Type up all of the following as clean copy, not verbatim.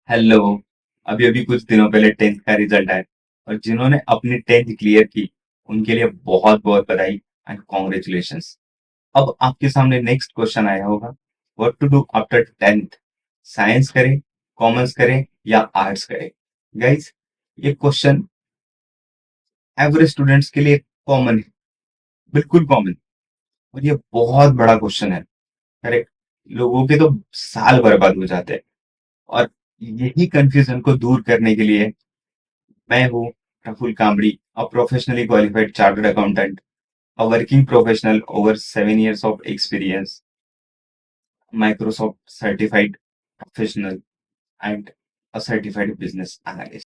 Hello. अभी अभी कुछ दिनों पहले 10th का रिजल्ट आया और जिन्होंने अपनी 10th क्लियर की उनके लिए बहुत बहुत बधाई एंड कॉन्ग्रेचुलेशंस। अब आपके सामने नेक्स्ट क्वेश्चन आया होगा, what to do after 10th। Science करें, कॉमर्स करें या आर्ट्स करें। गाइस, ये क्वेश्चन एवरेज स्टूडेंट्स के लिए कॉमन है, बिल्कुल कॉमन। और ये बहुत बड़ा क्वेश्चन है। करेक्ट। लोगों के तो साल बर्बाद हो जाते हैं। और यही कंफ्यूजन को दूर करने के लिए मैं हूँ Praful Kamdi, a professionally qualified chartered accountant, a working professional over 7 years of experience, Microsoft certified professional, and a certified business analyst.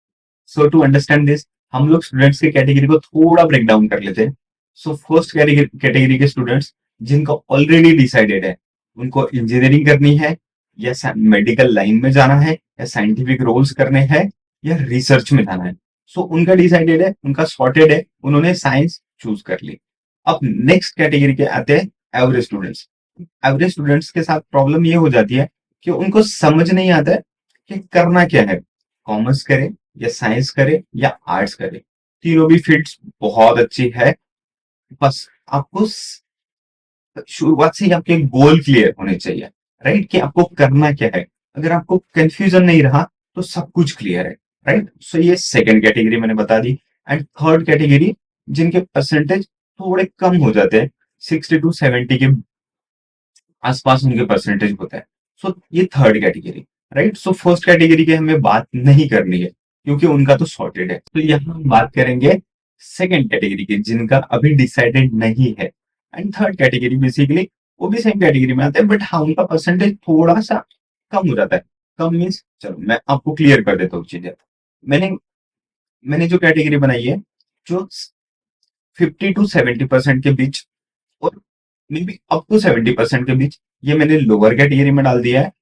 So to understand this, हम लोग स्टूडेंट्स की कैटेगरी को थोड़ा ब्रेक डाउन कर लेते हैं। सो फर्स्ट कैटेगरी के students जिनका ऑलरेडी डिसाइडेड है, उनको इंजीनियरिंग करनी है या मेडिकल लाइन में जाना है या साइंटिफिक रोल्स करने हैं या रिसर्च में जाना है। सो उनका डिसाइडेड है, उनका सॉर्टेड है, उन्होंने साइंस चूज कर ली। अब नेक्स्ट कैटेगरी के आते हैं एवरेज स्टूडेंट्स। एवरेज स्टूडेंट्स के साथ प्रॉब्लम ये हो जाती है कि उनको समझ नहीं आता है कि करना क्या है, कॉमर्स करें या साइंस करे या आर्ट्स करे। तीनों भी फील्ड्स बहुत अच्छी है। बस आपको शुरुआत से ही आपके गोल क्लियर होने चाहिए, राइट, कि आपको करना क्या है। अगर आपको कंफ्यूजन नहीं रहा तो सब कुछ क्लियर है, राइट। सो ये सेकंड कैटेगरी मैंने बता दी। एंड थर्ड कैटेगरी जिनके परसेंटेज थोड़े कम हो जाते हैं, 60 to 70 के आसपास उनके परसेंटेज होता है। सो ये third category, right. So first category की हमें बात नहीं करनी है क्योंकि उनका तो सॉर्टेड है। तो यहाँ हम बात करेंगे सेकेंड कैटेगरी की जिनका अभी डिसाइडेड नहीं है। एंड थर्ड कैटेगरी बेसिकली वो भी सेम कैटेगरी में आते हैं, बट हाँ उनका परसेंटेज थोड़ा सा कम हो जाता है। कम मीन्स, चलो मैं आपको क्लियर कर देता हूँ चीजें। मैंने मैंने जो कैटेगरी बनाई है, जो 50 to 70% के बीच और मे बी अप टू 70% के बीच, ये मैंने लोअर कैटेगरी में डाल दिया है।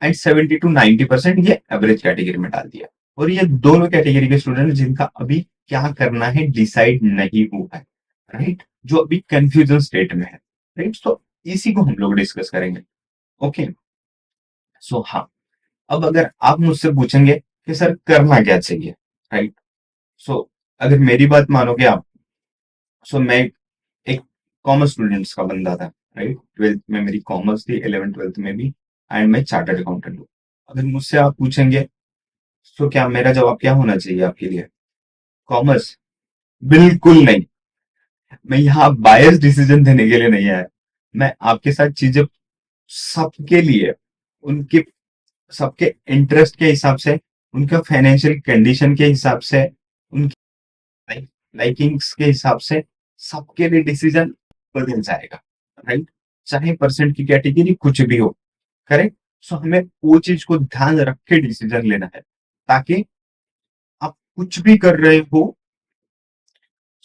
एंड 70 to 90% ये एवरेज कैटेगरी में डाल दिया है। और ये दोनों कैटेगरी के स्टूडेंट जिनका अभी क्या करना है डिसाइड नहीं हुआ है, राइट, जो अभी कंफ्यूजन स्टेट में है, राइट। तो इसी को हम लोग डिस्कस करेंगे। ओके। सो हाँ, अब अगर आप मुझसे पूछेंगे कि सर करना क्या चाहिए, राइट। सो अगर मेरी बात मानोगे आप, सो मैं एक कॉमर्स स्टूडेंट्स का बंदा था, राइट। ट्वेल्थ में मेरी कॉमर्स थी, 11th 12th में भी। एंड मैं चार्टर्ड अकाउंटेंट हूँ। अगर मुझसे आप पूछेंगे तो क्या मेरा जवाब क्या होना चाहिए आपके लिए? कॉमर्स? बिल्कुल नहीं। मैं यहाँ बायस डिसीजन देने के लिए नहीं आया। मैं आपके साथ चीजें सबके लिए, उनके सबके इंटरेस्ट के हिसाब से, उनका फाइनेंशियल कंडीशन के हिसाब से, उनकी लाइकिंग्स के हिसाब से सबके लिए डिसीजन बदल जाएगा, राइट। चाहे परसेंट की कैटेगरी कुछ भी हो, करेक्ट। सो हमें वो चीज को ध्यान रख के डिसीजन लेना है ताकि आप कुछ भी कर रहे हो,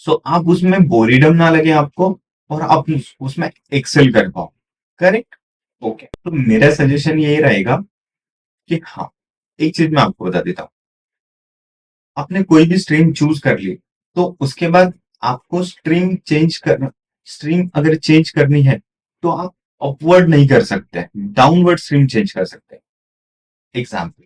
सो आप उसमें बोरीडम ना लगे आपको और आप उसमें एक्सेल कर पाओ, करेक्ट। ओके, तो मेरा सजेशन यही रहेगा कि हाँ, एक चीज मैं आपको बता देता हूँ। आपने कोई भी स्ट्रीम चूज कर ली तो उसके बाद आपको स्ट्रीम अगर चेंज करनी है तो आप अपवर्ड नहीं कर सकते, डाउनवर्ड स्ट्रीम चेंज कर सकते हैं। एग्जाम्पल,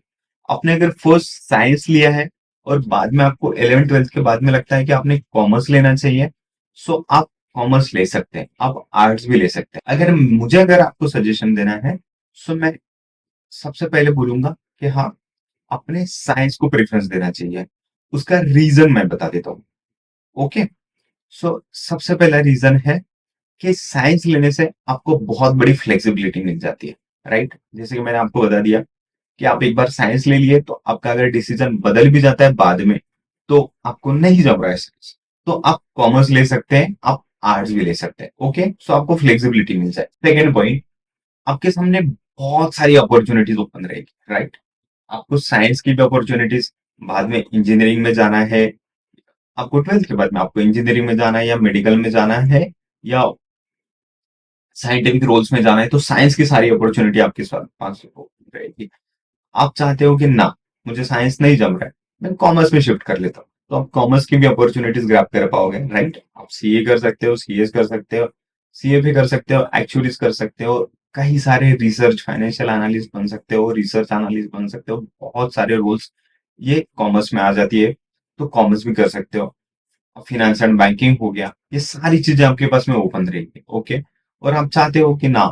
आपने अगर फर्स्ट साइंस लिया है और बाद में आपको 11th 12th के बाद में लगता है कि आपने कॉमर्स लेना चाहिए, सो आप कॉमर्स ले सकते हैं, आप आर्ट्स भी ले सकते हैं। अगर आपको सजेशन देना है, सो मैं सबसे पहले बोलूंगा कि हाँ, अपने साइंस को प्रेफरेंस देना चाहिए। उसका रीजन मैं बता देता हूँ। ओके। सो सबसे पहला रीजन है कि साइंस लेने से आपको बहुत बड़ी फ्लेक्सिबिलिटी मिल जाती है, राइट। जैसे कि मैंने आपको बता दिया कि आप एक बार साइंस ले लिए तो आपका अगर डिसीजन बदल भी जाता है बाद में, तो आपको नहीं जम रहा है साइंस, तो आप कॉमर्स ले सकते हैं, आप आर्ट्स भी ले सकते हैं। ओके, सो आपको फ्लेक्सिबिलिटी मिल जाए। सेकेंड पॉइंट, आपके सामने बहुत सारी अपॉर्चुनिटीज ओपन रहेगी, राइट। आपको साइंस की भी अपॉर्चुनिटीज, बाद में इंजीनियरिंग में जाना है, आपको 12th के बाद में आपको इंजीनियरिंग में जाना है या मेडिकल में जाना है या साइंटिफिक रोल्स में जाना है, तो साइंस की सारी अपॉर्चुनिटी आपके पास रहेगी। आप चाहते हो कि ना, मुझे साइंस नहीं जम रहा है, मैं कॉमर्स में शिफ्ट कर लेता हूँ, तो आप कॉमर्स की भी अपॉर्चुनिटीज ग्रैब कर पाओगे, राइट। आप सीए कर सकते हो, सीएस कर सकते हो, सीए भी कर सकते हो, एक्चुअलीज कर सकते हो, कई सारे रिसर्च फाइनेंशियल एनालिस्ट बन सकते हो, रिसर्च एनालिस्ट बन सकते हो, बहुत सारे रोल्स ये कॉमर्स में आ जाती है, तो कॉमर्स भी कर सकते हो। फिनेंस एंड बैंकिंग हो गया, ये सारी चीजें आपके पास में ओपन रहेगी। ओके, और आप चाहते हो कि ना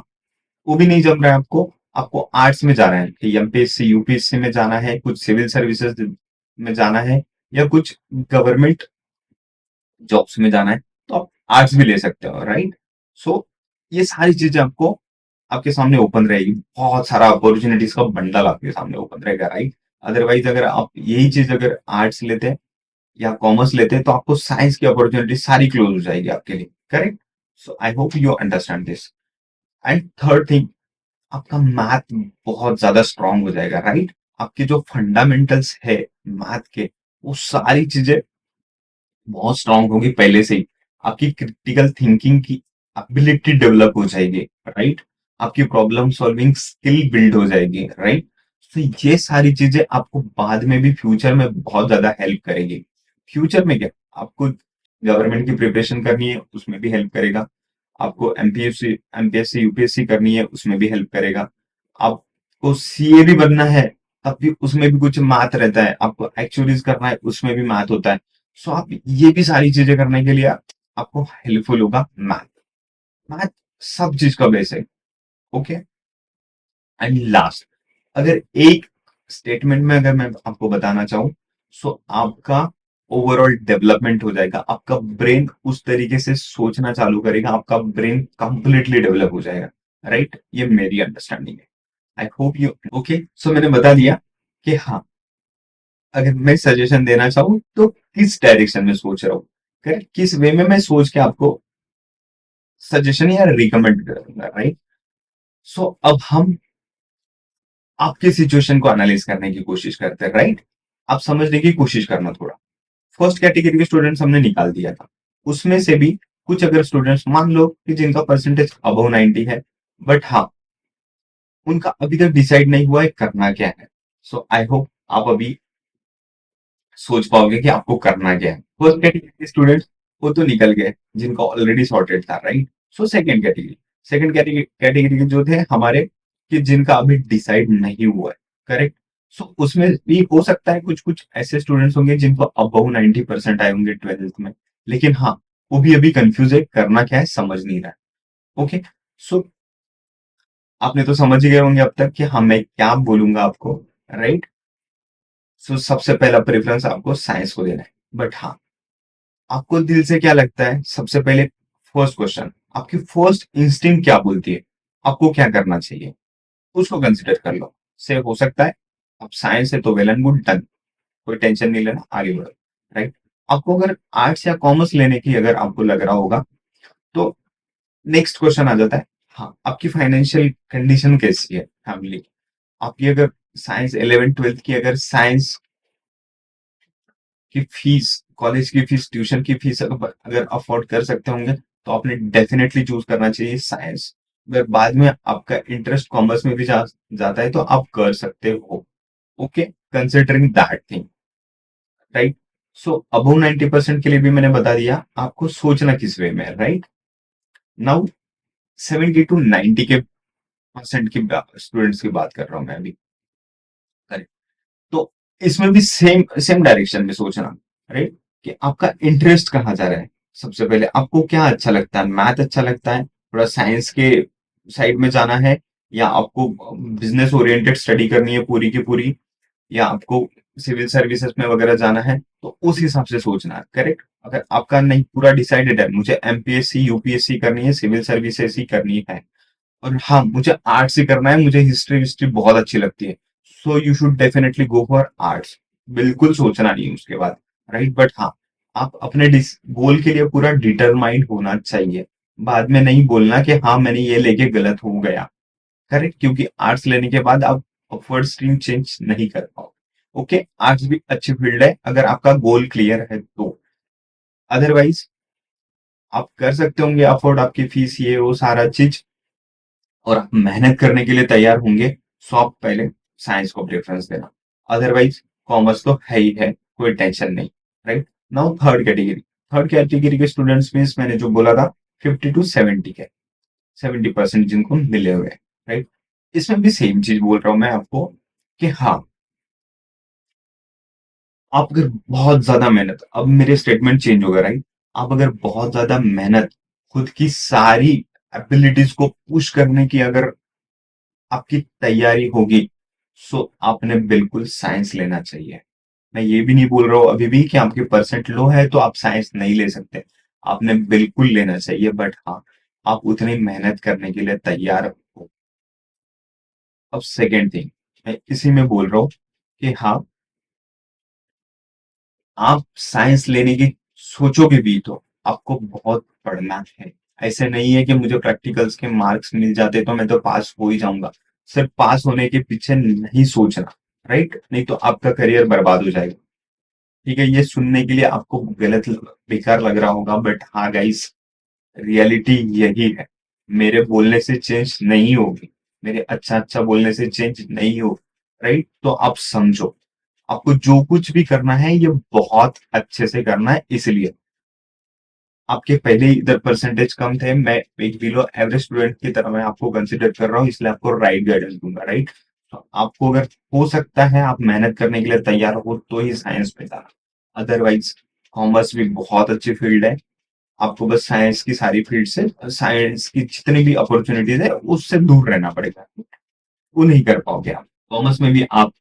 वो भी नहीं जम रहा है आपको, आपको आर्ट्स में जाना है कि एमपीएससी यूपीएससी में जाना है, कुछ सिविल सर्विसेज में जाना है, या कुछ गवर्नमेंट जॉब्स में जाना है, तो आप आर्ट्स भी ले सकते हो, राइट। सो ये सारी चीजें आपको आपके सामने ओपन रहेगी, बहुत सारा अपॉर्चुनिटीज का बंडल आपके सामने ओपन रहेगा, राइट। अदरवाइज अगर आप यही चीज अगर आर्ट्स लेते या कॉमर्स लेते तो आपको साइंस की अपॉर्चुनिटी सारी क्लोज हो जाएगी आपके लिए, correct. So I hope you understand this. And third thing, आपका मैथ बहुत ज्यादा स्ट्रांग हो जाएगा, राइट। आपके जो फंडामेंटल्स है मैथ के, वो सारी चीजें बहुत स्ट्रांग होगी पहले से ही। आपकी क्रिटिकल थिंकिंग की एबिलिटी डेवलप हो जाएगी, राइट। आपकी प्रॉब्लम सॉल्विंग स्किल बिल्ड हो जाएगी, राइट। तो ये सारी चीजें आपको बाद में भी फ्यूचर में बहुत ज्यादा हेल्प करेगी। फ्यूचर में क्या, आपको गवर्नमेंट की प्रिपरेशन करनी है उसमें भी हेल्प करेगा, आपको एमपीएससी यूपीएससी करनी है उसमें भी हेल्प करेगा, आपको सीए भी बनना है तब भी उसमें भी कुछ मैथ रहता है, आपको एक्चुअलीज करना है उसमें भी मैथ होता है। सो आप ये भी सारी चीजें करने के लिए आपको हेल्पफुल होगा मैथ। मैथ सब चीज का बेस है। ओके, एंड लास्ट, अगर एक स्टेटमेंट में अगर मैं आपको बताना चाहूं, सो आपका ओवरऑल डेवलपमेंट हो जाएगा, आपका ब्रेन उस तरीके से सोचना चालू करेगा, आपका ब्रेन कंप्लीटली डेवलप हो जाएगा, राइट। ये मेरी अंडरस्टैंडिंग है। I hope you okay. So मैंने बता दिया कि हाँ, अगर मैं सजेशन देना चाहूँ तो किस डायरेक्शन में सोच रहा हूँ, किस वे में मैं सोच के आपको सजेशन या रिकमेंड करूंगा, राइट। सो अब हम आपके सिचुएशन को एनालाइज करने की कोशिश करते हैं, राइट। आप समझने की कोशिश करना थोड़ा। फर्स्ट कैटेगरी के स्टूडेंट्स हमने निकाल दिया था, उसमें से भी कुछ अगर स्टूडेंट्स मान लो कि जिनका परसेंटेज अबव 90 है, बट हाँ उनका अभी तक डिसाइड नहीं हुआ है करना क्या है। सो आई होप आप अभी सोच पाओगे कि आपको करना क्या है। फर्स्ट कैटेगरी के स्टूडेंट्स वो तो निकल गए जिनका ऑलरेडी सॉर्टेड था, राइट। सो सेकंड कैटेगरी के जो थे हमारे, कि जिनका अभी डिसाइड नहीं हुआ है, करेक्ट। सो उसमें भी हो सकता है कुछ कुछ ऐसे स्टूडेंट्स होंगे जिनको अबव 90% आए होंगे ट्वेल्थ में, लेकिन हाँ वो भी अभी कंफ्यूज है करना क्या है, समझ नहीं रहा है। ओके, सो आपने तो समझ ही गए होंगे अब तक कि हाँ मैं क्या बोलूंगा आपको, राइट। सो सबसे पहला प्रेफरेंस आपको साइंस को देना है, बट हाँ आपको दिल से क्या लगता है, सबसे पहले फर्स्ट क्वेश्चन, आपकी फर्स्ट इंस्टिंक्ट क्या बोलती है, आपको क्या करना चाहिए, उसको कंसिडर कर लो। से हो सकता है अब साइंस है तो वेल एंड गुड, डन, कोई टेंशन नहीं लेना, आगे बढ़ो, राइट। आपको अगर आर्ट्स या कॉमर्स लेने की अगर आपको लग रहा होगा, तो नेक्स्ट क्वेश्चन आ जाता है, हाँ आपकी फाइनेंशियल कंडीशन कैसी है फैमिली, आपकी अगर साइंस 11th 12th की अगर साइंस की फीस, कॉलेज की फीस, ट्यूशन की फीस अगर अगर अफोर्ड कर सकते होंगे तो आपने डेफिनेटली चूज करना चाहिए साइंस। अगर बाद में आपका इंटरेस्ट कॉमर्स में भी जाता है तो आप कर सकते हो। Okay, considering that thing, right. So above 90% के लिए भी मैंने बता दिया आपको सोचना किस वे में, राइट। नाउ 70 to 90 के परसेंट की स्टूडेंट्स की बात कर रहा हूं मैं अभी, करेक्ट। तो इसमें भी सेम सेम डायरेक्शन में सोचना, राइट, कि आपका इंटरेस्ट कहाँ जा रहा है। सबसे पहले आपको क्या अच्छा लगता है, मैथ अच्छा लगता है, थोड़ा साइंस के साइड में जाना है, या आपको बिजनेस ओरिएंटेड स्टडी करनी है पूरी की पूरी, या आपको सिविल सर्विसेज में वगैरह जाना है, तो उस हिसाब से सोचना है, करेक्ट। अगर आपका नहीं पूरा डिसाइडेड है मुझे एमपीएससी यूपीएससी करनी है, सिविल सर्विसेज ही करनी है, और हाँ मुझे आर्ट्स ही करना है, मुझे हिस्ट्री हिस्ट्री बहुत अच्छी लगती है, so you should definitely go for arts. बिल्कुल सोचना नहीं है उसके बाद, राइट। बट हाँ आप अपने गोल के लिए पूरा डिटरमाइंड होना चाहिए, बाद में नहीं बोलना कि हाँ मैंने ये लेके गलत हो गया, करेक्ट, क्योंकि आर्ट्स लेने के बाद आप अपवर्ड स्ट्रीम चेंज नहीं कर पाओगे। ओके, आर्ट्स भी अच्छी फील्ड है अगर आपका गोल क्लियर है तो, अदरवाइज आप कर सकते होंगे अफोर्ड आपकी फीस ये वो सारा चीज, और आप मेहनत करने के लिए तैयार होंगे, सो आप पहले साइंस को प्रेफरेंस देना, अदरवाइज कॉमर्स तो है ही है, कोई टेंशन नहीं, राइट। नाउ थर्ड कैटेगरी के स्टूडेंट्स मीन्स मैंने जो बोला था 50 to 70 के, 70% जिनको मिले हुए हैं, राइट? इसमें भी सेम चीज बोल रहा हूं मैं आपको कि हाँ, आप अगर बहुत ज्यादा मेहनत, अब मेरे स्टेटमेंट चेंज होगा, राइट? आप अगर बहुत ज्यादा मेहनत, खुद की सारी एबिलिटीज को पुश करने की अगर आपकी तैयारी होगी, सो आपने बिल्कुल साइंस लेना चाहिए। मैं ये भी नहीं बोल रहा हूँ अभी भी कि आपके परसेंट लो है तो आप साइंस नहीं ले सकते। आपने बिल्कुल लेना चाहिए, बट हाँ, आप उतनी मेहनत करने के लिए तैयार हो। अब सेकेंड थिंग, मैं इसी में बोल रहा हूँ कि हाँ, आप साइंस लेने की सोचोगे भी तो आपको बहुत पढ़ना है। ऐसे नहीं है कि मुझे प्रैक्टिकल्स के मार्क्स मिल जाते तो मैं तो पास हो ही जाऊंगा। सिर्फ पास होने के पीछे नहीं सोचना, राइट? नहीं तो आपका करियर बर्बाद हो जाएगा। ठीक है, ये सुनने के लिए आपको बेकार लग रहा होगा, बट हाँ गाइस, रियलिटी यही है। मेरे बोलने से चेंज नहीं होगी, मेरे अच्छा अच्छा बोलने से चेंज नहीं हो, राइट? तो आप समझो, आपको जो कुछ भी करना है ये बहुत अच्छे से करना है। इसलिए आपके पहले ही इधर परसेंटेज कम थे, मैं एक बिलो एवरेज स्टूडेंट की तरह मैं आपको कंसिडर कर रहा हूँ, इसलिए आपको राइट गाइडेंस दूंगा, राइट? तो आपको अगर हो सकता है आप मेहनत करने के लिए तैयार हो तो ही साइंस में जाना, अदरवाइज कॉमर्स भी बहुत अच्छी फील्ड है। आपको बस साइंस की सारी फील्ड से, साइंस की जितनी भी अपॉर्चुनिटीज है उससे दूर रहना पड़ेगा, वो नहीं कर पाओगे आप। कॉमर्स में भी आप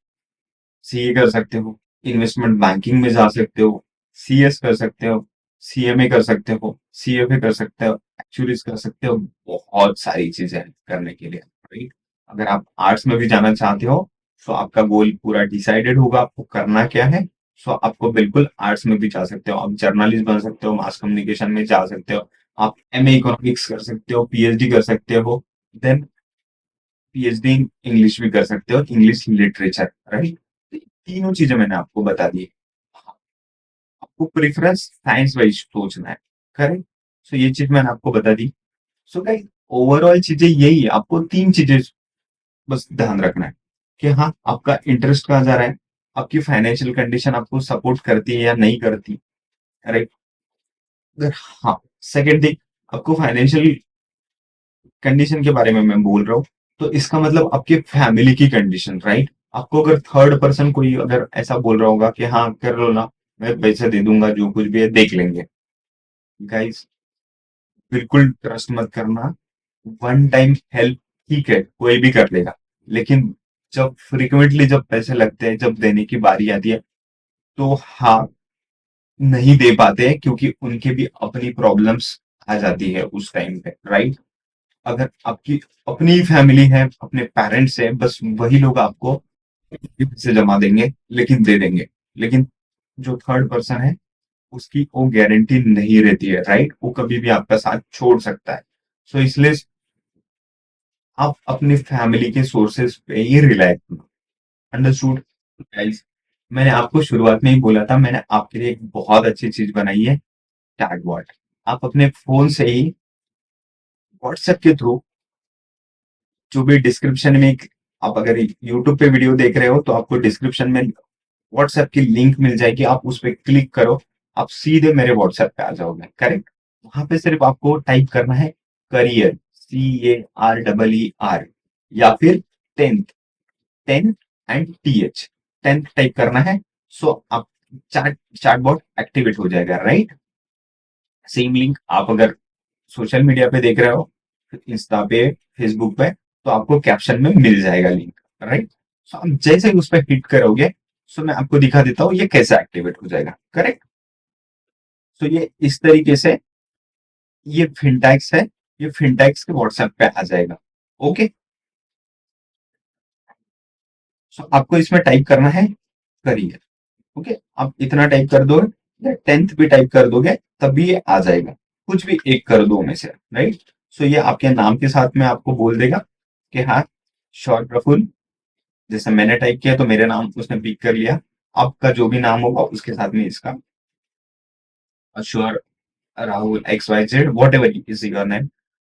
सीए कर सकते हो, इन्वेस्टमेंट बैंकिंग में जा सकते हो, सीएस कर सकते हो, सीएमए कर सकते हो, सीएफए कर सकते हो, एक्चुअलीज कर सकते हो। बहुत सारी चीजें हैं करने के लिए, राइट? अगर आप आर्ट्स में भी जाना चाहते हो तो आपका गोल पूरा डिसाइडेड होगा आपको करना क्या है। सो आपको बिल्कुल आर्ट्स में भी जा सकते हो, आप जर्नलिस्ट बन सकते हो, मास कम्युनिकेशन में जा सकते हो, आप एमए इकोनॉमिक्स कर सकते हो, पीएचडी कर सकते हो, देन पीएचडी इन इंग्लिश भी कर सकते हो, इंग्लिश लिटरेचर, राइट? तीनों चीजें मैंने आपको बता दी। आपको प्रेफरेंस साइंस वाइज सोचना है, करेक्ट? सो ये चीज मैंने आपको बता दी। सो गाइस, ओवरऑल चीजें यही है, आपको तीन चीजें बस ध्यान रखना है कि हाँ, आपका इंटरेस्ट कहाँ जा रहा है, आपकी फाइनेंशियल कंडीशन आपको सपोर्ट करती है या नहीं करती, राइट? अगर हाँ, सेकेंड थिंग, आपको फाइनेंशियल कंडीशन के बारे में मैं बोल रहा हूँ, तो इसका मतलब आपके फैमिली की कंडीशन, राइट? आपको अगर थर्ड पर्सन कोई अगर ऐसा बोल रहा होगा कि हाँ कर लो ना, मैं पैसे दे दूंगा, जो कुछ भी है देख लेंगे, गाइस बिल्कुल ट्रस्ट मत करना। वन टाइम हेल्प ठीक है, कोई भी कर लेगा, लेकिन जब फ्रिक्वेंटली जब पैसे लगते हैं, जब देने की बारी आती है, तो हाँ, नहीं दे पाते हैं क्योंकि उनके भी अपनी प्रॉब्लम्स आ जाती है उस टाइम पे, राइट? अगर आपकी अपनी फैमिली है, अपने पेरेंट्स है, बस वही लोग आपको से जमा देंगे, लेकिन दे देंगे। लेकिन जो थर्ड पर्सन है उसकी वो गारंटी नहीं रहती है, राइट? वो कभी भी आपका साथ छोड़ सकता है। सो इसलिए आप अपनी फैमिली के सोर्सेस पे ही रिलाय करो। Understood guys? मैंने आपको शुरुआत में ही बोला था, मैंने आपके लिए एक बहुत अच्छी चीज बनाई है, चैटबॉट। आप अपने फोन से ही व्हाट्सएप के थ्रू, जो भी डिस्क्रिप्शन में आप अगर यूट्यूब पे वीडियो देख रहे हो तो आपको डिस्क्रिप्शन में व्हाट्सएप की लिंक मिल जाएगी, आप उस पर क्लिक करो, आप सीधे मेरे व्हाट्सएप पे आ जाओगे, करेक्ट? वहां पे सिर्फ आपको टाइप करना है करियर, CAREER, या फिर tenth, tenth and TH, tenth type करना है। सो आप चैटबॉट एक्टिवेट हो जाएगा, राइट? सेम लिंक आप अगर सोशल मीडिया पे देख रहे हो, इंस्टा पे, फेसबुक पे, तो आपको कैप्शन में मिल जाएगा लिंक, राइट? सो आप जैसे ही उस पर हिट करोगे, सो मैं आपको दिखा देता हूँ ये कैसे एक्टिवेट हो जाएगा, करेक्ट? सो ये इस तरीके से, ये फिनटैक्स है, ये फिनटैक्स के व्हाट्सएप पे आ जाएगा। ओके, सो आपको इसमें टाइप करना है करियर। ओके, आप इतना टाइप कर दो या टेंथ भी टाइप कर दोगे तब भी ये आ जाएगा, कुछ भी एक कर दो में से, राइट? सो ये आपके नाम के साथ में आपको बोल देगा कि हाँ, शॉर्ट प्रफुल्ल, जैसे मैंने टाइप किया तो मेरे नाम उसने पिक कर लिया, आपका जो भी नाम होगा उसके साथ में इसका sure Rahul XYZ, what ever is your name.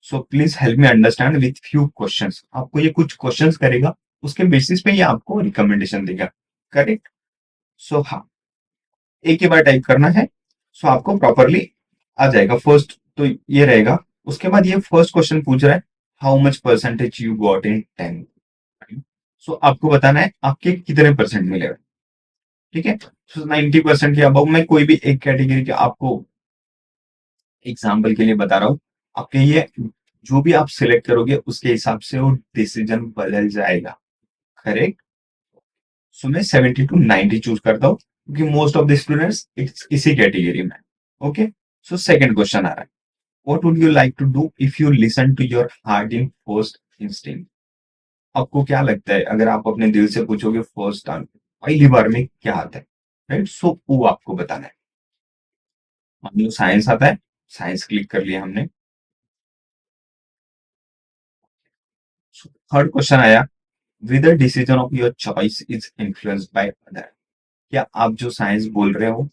So please help me understand with few questions, आपको ये कुछ क्वेश्चंस करेगा, उसके बेसिस पे ये आपको रिकमेंडेशन देगा, करेक्ट? सो हाँ, एक ही बार टाइप करना है, सो आपको प्रॉपरली आ जाएगा। फर्स्ट तो ये रहेगा, उसके बाद ये फर्स्ट क्वेश्चन पूछ रहा है, how much percentage you got in 10। सो आपको बताना है आपके कितने परसेंट मिले। ठीक है, सो 90% के अबव मैं कोई भी एक कैटेगरी के आपको एग्जाम्पल के लिए बता रहा हूँ। आपके ये जो भी आप सिलेक्ट करोगे उसके हिसाब से वो डिसीजन बदल जाएगा। करेक्ट। सो मैं 70 to 90 चूज करता हूँ क्योंकि मोस्ट ऑफ द स्टूडेंट्स इसी कैटेगरी में। ओके, सो सेकंड क्वेश्चन आ रहा है, what would you like to do if you listen to your heart in first instinct. आपको क्या लगता है अगर आप अपने दिल से पूछोगे फर्स्ट टाइम पहली बार में क्या आता है। राइट, सो वो आपको बताना है। मान लो साइंस आता है, साइंस क्लिक कर लिया हमने। थर्ड क्वेश्चन आया, whether decision of your choice is influenced by other। क्या आप जो साइंस बोल रहे हो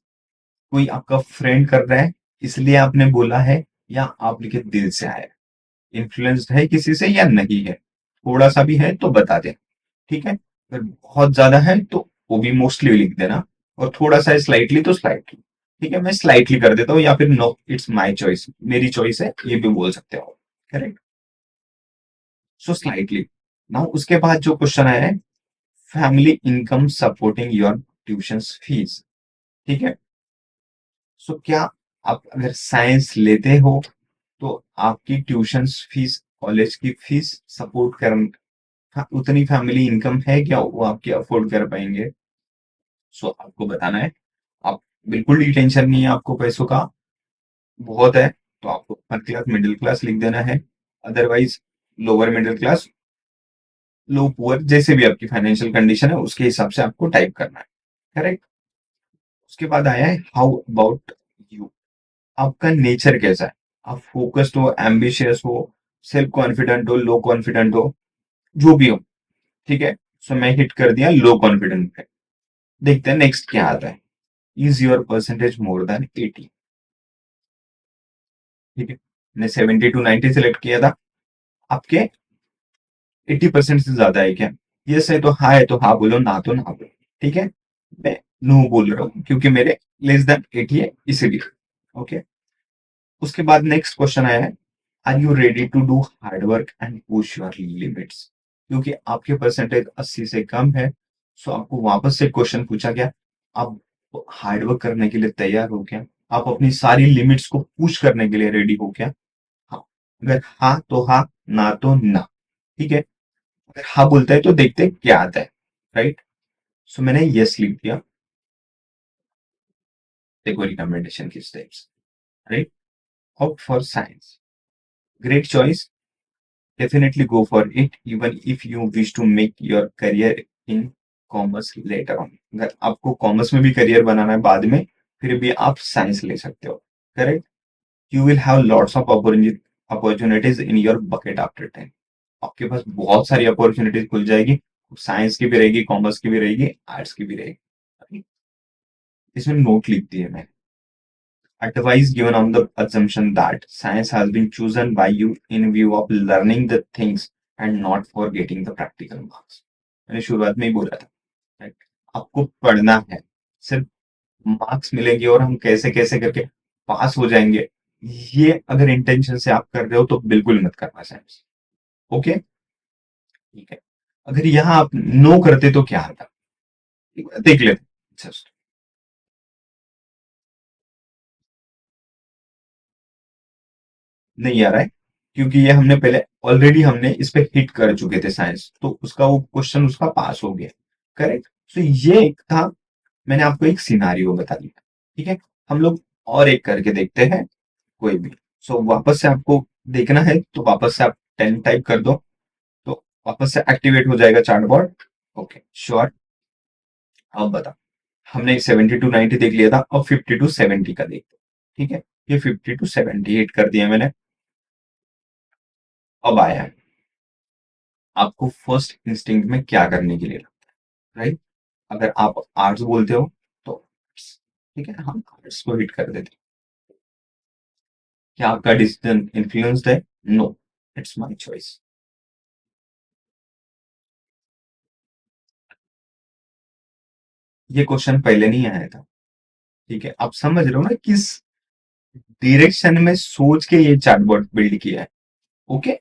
कोई आपका फ्रेंड कर रहा है इसलिए आपने बोला है, या आपके दिल से आया है। इन्फ्लुएंस्ड है किसी से या नहीं है, थोड़ा सा भी है तो बता दें। ठीक है, अगर बहुत ज्यादा है तो वो भी मोस्टली लिख देना, और थोड़ा सा स्लाइटली तो स्लाइटली। ठीक है, मैं स्लाइटली कर देता हूँ, या फिर नो इट्स माई चॉइस, मेरी चॉइस है, ये भी बोल सकते हो। करेक्ट, सो स्लाइटली। नाउ उसके बाद जो क्वेश्चन आया है, family income supporting your tuition fees. ठीक है, सो क्या आप अगर साइंस लेते हो तो आपकी ट्यूशन फीस, कॉलेज की फीस सपोर्ट कर, उतनी फैमिली इनकम है क्या वो आपके अफोर्ड कर पाएंगे। सो आपको बताना है। आप बिल्कुल ही टेंशन नहीं है आपको पैसों का, बहुत है तो आपको अपर क्लास मिडिल क्लास लिख देना है, अदरवाइज लोअर मिडिल क्लास, लो पुअर, जैसे भी आपकी फाइनेंशियल कंडीशन है उसके हिसाब से आपको टाइप करना है। करेक्ट। उसके बाद आया है, हाउ अबाउट यू, आपका नेचर कैसा है। आप फोकस्ड हो, एम्बिशियस हो, सेल्फ कॉन्फिडेंट हो, लो कॉन्फिडेंट हो, जो भी हो। ठीक है, सो मैं हिट कर दिया लो कॉन्फिडेंट पे। देखते हैं नेक्स्ट क्या आता है, is your percentage more than 80। ठीक है, मैंने 70 to 90 सेलेक्ट किया था, आपके 80% से ज्यादा है क्या। यस है तो हाँ, है तो हाँ बोलो, ना तो ना बोलो। ठीक है, मैं नो बोल रहा हूँ क्योंकि मेरे लेस देन 80 है इसीलिए। ओके, उसके बाद नेक्स्ट क्वेश्चन आया है, are you ready to do hard work and push your limits. क्योंकि आपके परसेंटेज 80 से कम है, सो आपको वापस से क्वेश्चन पूछा गया, आप हार्ड वर्क करने के लिए तैयार हो क्या, आप अपनी सारी लिमिट्स को पुश करने के लिए रेडी हो क्या। हाँ, अगर हाँ तो हाँ, ना तो ना। ठीक है, अगर हाँ बोलता है तो देखते हैं क्या आता है। राइट, सो मैंने यस लिख दिया। देखो रिकमेंडेशन की steps. Right, opt for science, great choice, definitely go for it even if you wish to make your career in commerce later on. अगर आपको कॉमर्स में भी करियर बनाना है बाद में, फिर भी आप साइंस ले सकते हो। Correct, you will have lots of opportunities in your bucket after 10। आपके पास बहुत सारी अपॉर्चुनिटीज खुल जाएगी, साइंस की भी रहेगी, कॉमर्स की भी रहेगी, आर्ट्स की भी रहेगी। इसमें नोट लिख दिए मैं, advice given on the assumption that science has been chosen by you in view of learning the things and not for getting the practical marks। मैंने शुरुआत में ही बोला था, right? आपको पढ़ना है, सिर्फ मार्क्स मिलेंगे और हम कैसे कैसे करके पास हो जाएंगे, ये अगर इंटेंशन से आप कर रहे हो तो बिल्कुल मत करना साइंस। ओके, ठीक है, अगर यहाँ आप नो करते तो क्या आता, देख लेते जस्ट। नहीं आ रहा है क्योंकि ये हमने पहले ऑलरेडी हमने इस पे हिट कर चुके थे साइंस, तो उसका वो क्वेश्चन उसका पास हो गया। करेक्ट, तो ये एक था, मैंने आपको एक सिनारियो बता दिया। ठीक है, हम लोग और एक करके देखते हैं कोई भी। सो वापस से आपको देखना है तो वापस से आप 10 टाइप कर दो, तो वापस से एक्टिवेट हो जाएगा चार्ट बोर्ड। ओके श्योर, अब बता, हमने 70 to 90 देख लिया था, अब 50 to 70 का देखते हैं। ठीक है, ये 50 to 70 हिट कर दिया मैंने। अब आया है, आपको फर्स्ट इंस्टिंक्ट में क्या करने के लिए लगता है। राइट, अगर आप आर्ट्स बोलते हो तो arts, ठीक है, हम आर्ट्स को हिट कर देते हैं। क्या आपका डिसीजन इन्फ्लुएंस्ड है, नो, इट्स माय चॉइस। ये क्वेश्चन पहले नहीं आया था। ठीक है, आप समझ रहे हो ना किस डायरेक्शन में सोच के ये चैटबॉट बिल्ड किया है। Okay,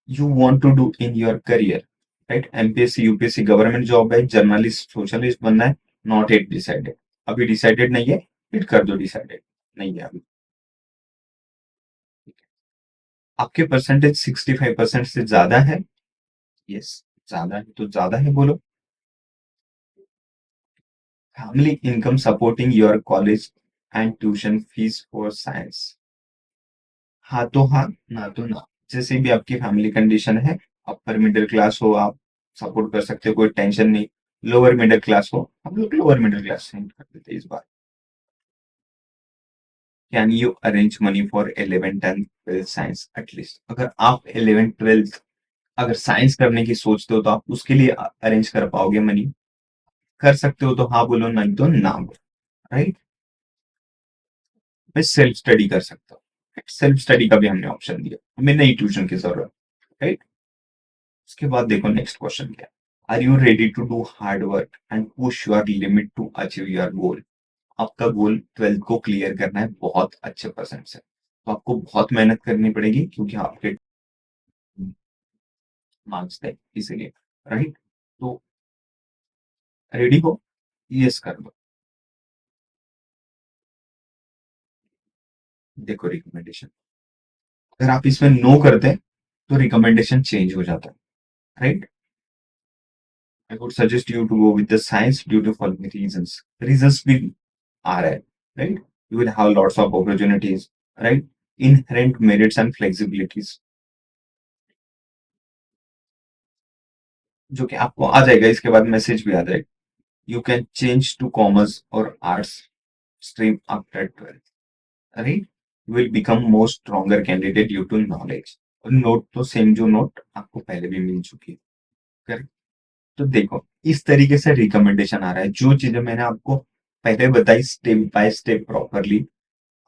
you want to do in your career, right? MPSC, UPSC, government job है, जर्नलिस्ट, सोशलिस्ट बनना है, नॉट एट डिसाइडेड। अभी डिसाइडेड नहीं है, फिर कर दो डिसाइडेड। नहीं है अभी। आपके परसेंटेज 65% से ज्यादा है? यस, ज्यादा है तो ज्यादा है बोलो। Family income supporting your college and tuition fees for science. हाँ तो हाँ, ना तो ना। जैसे भी आपकी फैमिली कंडीशन है, अपर मिडिल क्लास हो, आप सपोर्ट कर सकते हो, कोई टेंशन नहीं। लोअर मिडिल क्लास हो, हम लोग लोअर मिडिल क्लास से कर देते हैं इस बार। Can you arrange money for 11 10 12 science at least? अगर आप 11 12 अगर साइंस करने की सोचते हो तो आप उसके लिए अरेंज कर पाओगे मनी? कर सकते हो तो हाँ बोलो, नहीं तो ना बोलो, राइट? मैं सेल्फ स्टडी कर सकता हूँ, सेल्फ स्टडी का भी हमने ऑप्शन दिया, हमें नहीं ट्यूशन की जरूरत, राइट? उसके बाद देखो नेक्स्ट क्वेश्चन क्या है। Are you ready to do hard work and push your limit to achieve your goal? आपका गोल 12th को क्लियर करना है बहुत अच्छे परसेंट से, तो आपको बहुत मेहनत करनी पड़ेगी, क्योंकि आपके मार्क्स थे इसीलिए, राइट? तो रेडी हो? यस कर दो। देखो रिकमेंडेशन, अगर आप इसमें नो करते हैं तो रिकमेंडेशन चेंज हो जाता है, right? I would suggest you to go with the science due to following reasons. Reasons भी आ रहा है, right? You will have lots of opportunities, right? Inherent merits and flexibilities, जो कि आपको आ जाएगा, इसके बाद मैसेज भी आ जाएगा। You can change to commerce or arts stream after 12th, right? You will become more stronger candidate due to knowledge. और note तो सेम जो नोट आपको पहले भी मिल चुकी है, correct? तो देखो इस तरीके से रिकमेंडेशन आ रहा है, जो चीजें मैंने आपको पहले बताई स्टेप बाय स्टेप प्रॉपरली,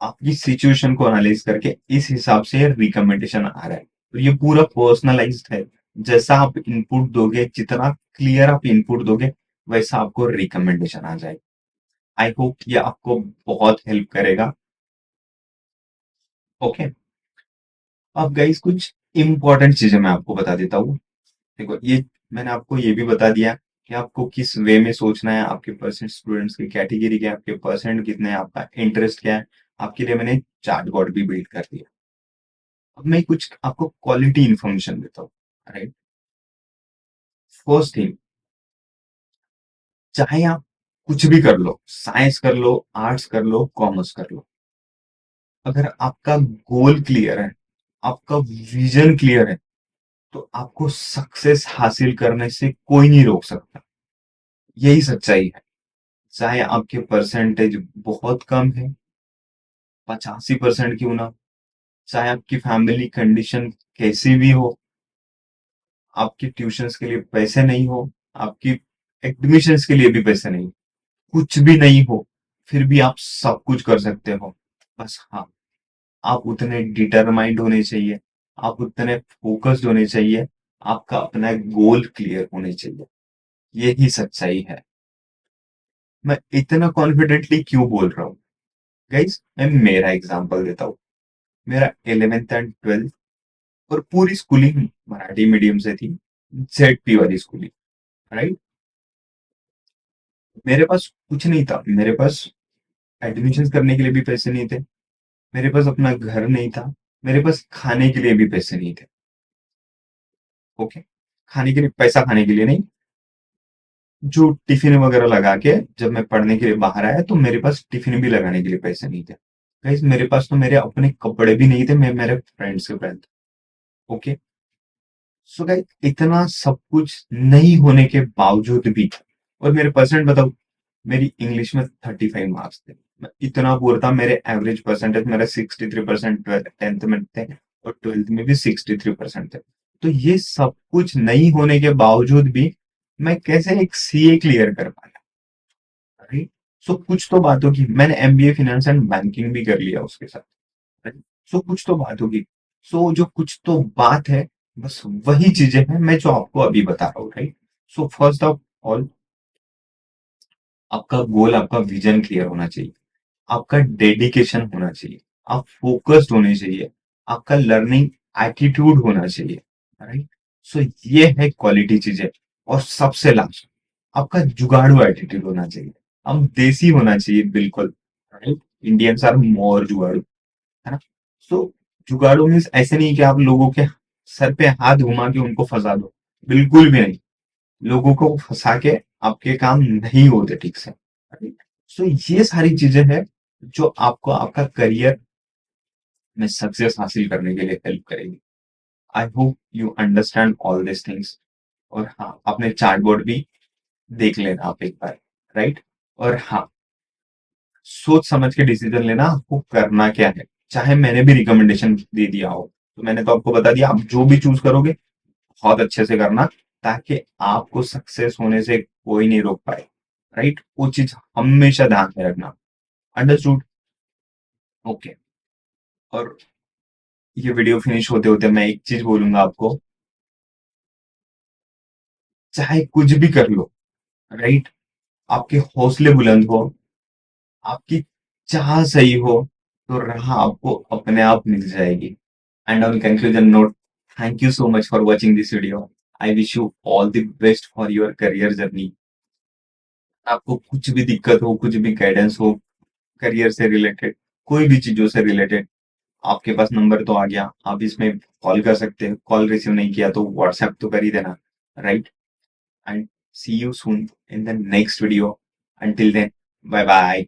आपकी सिचुएशन को एनालाइज करके इस हिसाब से रिकमेंडेशन आ रहा है। तो ये पूरा पर्सनलाइज्ड है, जैसा आप इनपुट दोगे, जितना क्लियर आप इनपुट दोगे, वैसा आपको रिकमेंडेशन आ जाएगा। आई होप ये आपको बहुत हेल्प करेगा। ओके, अब गाइस कुछ इंपॉर्टेंट चीजें मैं आपको बता देता हूँ। देखो ये मैंने आपको ये भी बता दिया कि आपको किस वे में सोचना है, आपके परसेंट स्टूडेंट्स की कैटेगरी क्या है, आपके परसेंट कितने हैं, आपका इंटरेस्ट क्या है। आपके लिए मैंने चार्ट बोर्ड भी बिल्ड कर दिया। अब मैं कुछ आपको क्वालिटी इंफॉर्मेशन देता हूँ, राइट? फर्स्ट थिंग, चाहे आप कुछ भी कर लो, साइंस कर लो, आर्ट्स कर लो, कॉमर्स कर लो, अगर आपका गोल क्लियर है, आपका विजन क्लियर है, तो आपको सक्सेस हासिल करने से कोई नहीं रोक सकता। यही सच्चाई है। चाहे आपके परसेंटेज बहुत कम है, 85% क्यों ना, चाहे आपकी फैमिली कंडीशन कैसी भी हो, आपकी ट्यूशंस के लिए पैसे नहीं हो, आपकी एडमिशन्स के लिए भी पैसे नहीं, कुछ भी नहीं हो, फिर भी आप सब कुछ कर सकते हो। बस हाँ, आप उतने डिटरमाइंड होने चाहिए, आप उतने फोकस्ड होने चाहिए, आपका अपना गोल क्लियर होने चाहिए। यही सच्चाई है। मैं इतना कॉन्फिडेंटली क्यों बोल रहा हूँ गाइस? मैं मेरा एग्जांपल देता हूँ। मेरा 11th एंड 12th और पूरी स्कूलिंग मराठी मीडियम से थी, जेडपी वाली स्कूलिंग, राइट? मेरे पास कुछ नहीं था, मेरे पास एडमिशन करने के लिए भी पैसे नहीं थे, मेरे पास अपना घर नहीं था, मेरे पास खाने के लिए भी पैसे नहीं थे। ओके, खाने के लिए पैसा, खाने के लिए नहीं, जो टिफिन वगैरह लगा के जब मैं पढ़ने के लिए बाहर आया तो मेरे पास टिफिन भी लगाने के लिए पैसे नहीं थे। गाइस मेरे पास तो मेरे अपने कपड़े भी नहीं थे, मैं मेरे फ्रेंड्स के पहनता। ओके, सो गाइस इतना सब कुछ नहीं होने के बावजूद भी, और मेरे परसेंट बताओ, मेरी इंग्लिश में 35 मार्क्स थे, मैं इतना पूरा था। मेरे एवरेज परसेंटेज मेरा 63% 10th में थे, और 12th में भी 63% थे। तो ये सब कुछ नहीं होने के बावजूद भी मैं कैसे एक सीए क्लियर कर पाया, राइट? सो कुछ तो बात होगी। मैंने एमबीए फाइनेंस एंड बैंकिंग भी कर लिया उसके साथ, राइट? सो कुछ तो बात होगी। सो जो कुछ तो बात है, बस वही चीजें हैं मैं जो आपको अभी बता रहा हूँ, right? So first of all, आपका गोल, आपका विजन क्लियर होना चाहिए, आपका डेडिकेशन होना चाहिए, आप फोकस्ड होने चाहिए, आपका लर्निंग एटीट्यूड होना चाहिए, राइट। सो ये है क्वालिटी चीजें। और सबसे लास्ट, आपका जुगाड़ू एटीट्यूड होना चाहिए। हम देसी होना चाहिए बिल्कुल। राइट। इंडियंस आर मोर जुगाड़ू, है ना। सो जुगाड़ू मीन्स ऐसे नहीं कि आप लोगों के सर पे हाथ घुमा के उनको फंसा दो, बिल्कुल भी नहीं। लोगों को फंसा के आपके काम नहीं होते ठीक से। राइट। सो ये सारी चीजें हैं जो आपको आपका करियर में सक्सेस हासिल करने के लिए हेल्प करेगी। आई hope you understand all this things. और हाँ, अपने चार्ट बोर्ड भी देख लेना आप एक बार। राइट। और हाँ, सोच समझ के डिसीजन लेना आपको करना क्या है। चाहे मैंने भी रिकमेंडेशन दे दिया हो, तो मैंने तो आपको बता दिया, आप जो भी चूज करोगे बहुत अच्छे से करना, ताकि आपको सक्सेस होने से कोई नहीं रोक पाए। राइट। वो चीज हमेशा ध्यान में रखना। अंडरस्टूड। ओके। और ये वीडियो फिनिश होते होते मैं एक चीज बोलूंगा आपको, चाहे कुछ भी कर लो, राइट, आपके हौसले बुलंद हो, आपकी चाह सही हो, तो राह आपको अपने आप मिल जाएगी। And on conclusion note, thank you so much for watching this video. I wish you all the best for your career journey. आपको कुछ भी दिक्कत हो, कुछ भी गाइडेंस हो, करियर से रिलेटेड, कोई भी चीजों से रिलेटेड, आपके पास नंबर तो आ गया, आप इसमें कॉल कर सकते हैं। कॉल रिसीव नहीं किया तो व्हाट्सएप तो कर ही देना। Right. And see you soon in the next video. Until then, bye bye.